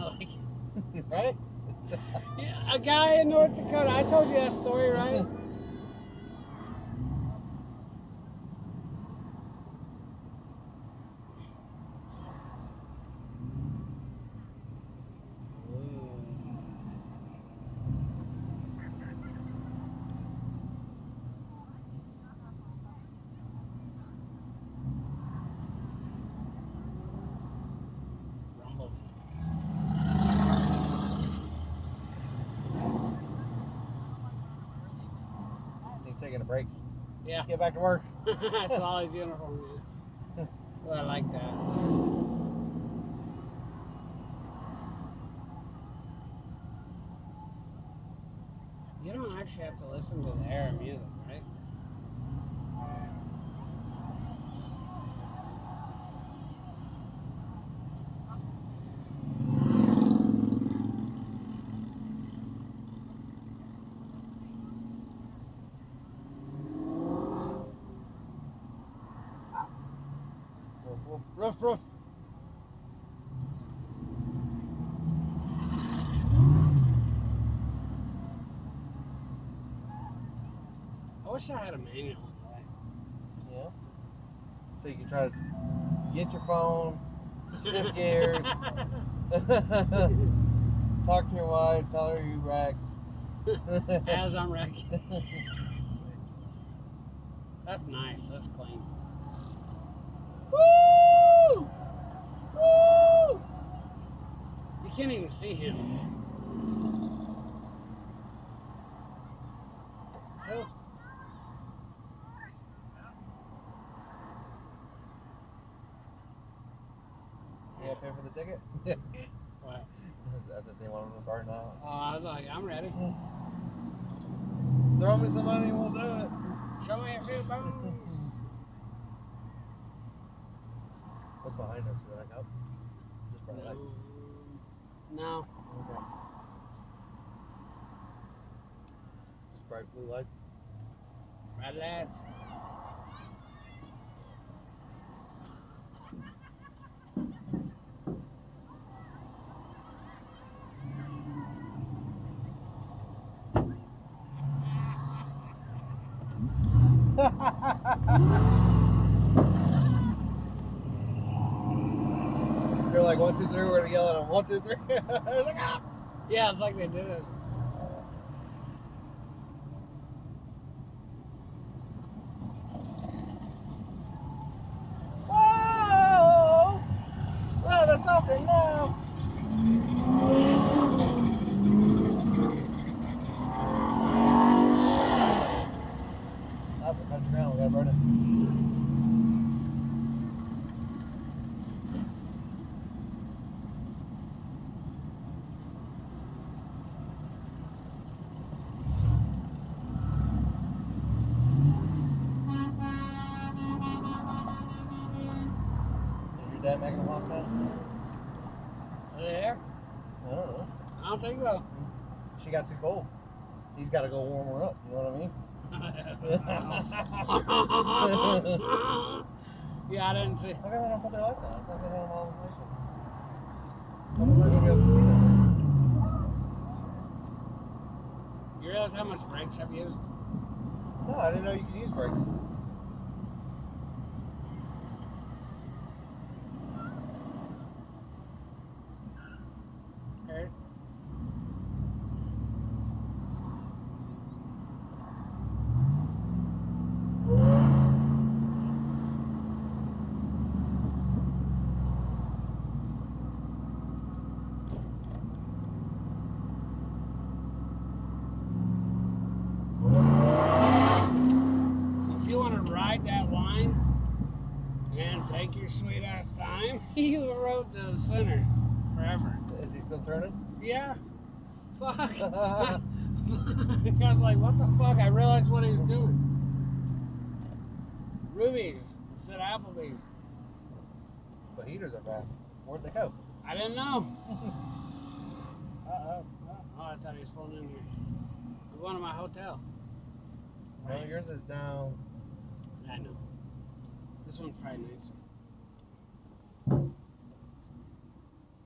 like, right? yeah, a guy in North Dakota. I told you that story, right? Rumble. He's taking a break. Yeah. Get back to work. That's all his uniform is. Well, I like that. You don't actually have to listen to the air music, right? Roof, roof. I wish I had a manual in the way. Yeah. So you can try to get your phone, shift gears, talk to your wife, tell her you wrecked. As I'm wrecking. That's nice. That's clean. Woo! Woo! You can't even see him. Oh. Yeah, pay for the ticket? What? That's what they wanted to start now. Oh, I was like, I'm ready. Throw me some money and we'll do it. Show me a few bones. What's behind us? Is that a cup? Just bright lights. No. Okay. Just bright blue lights. Red lads. They're like 1, 2, 3. We're gonna yell at them. 1, 2, 3. They're like, ah! Yeah, it's like they did it. Whoa! Oh, that's softer now. Up and touch the ground. We gotta burn it. Is your dad making a walk now? Are they there? I don't know. I don't think so. She got too cold. He's got to go warm her up. You know what I mean? Yeah, I didn't see. How come they don't put their lights on? I thought they had them all the lights on. Someone's not going to be able to see them. You realize how much brakes I've used? No, I didn't know you could use brakes. Heard? Since you want to ride that line and take your sweet ass time, you rode the center forever. Is he still turning? Yeah. Fuck. I was like, what the fuck? I realized what he was doing. Ruby's instead of Applebee's. The heaters are bad. Where'd they go? I didn't know. Uh-oh. Oh, I thought he was pulling in here. I'm going to my hotel. No, yours is down. I know. This one's probably nicer.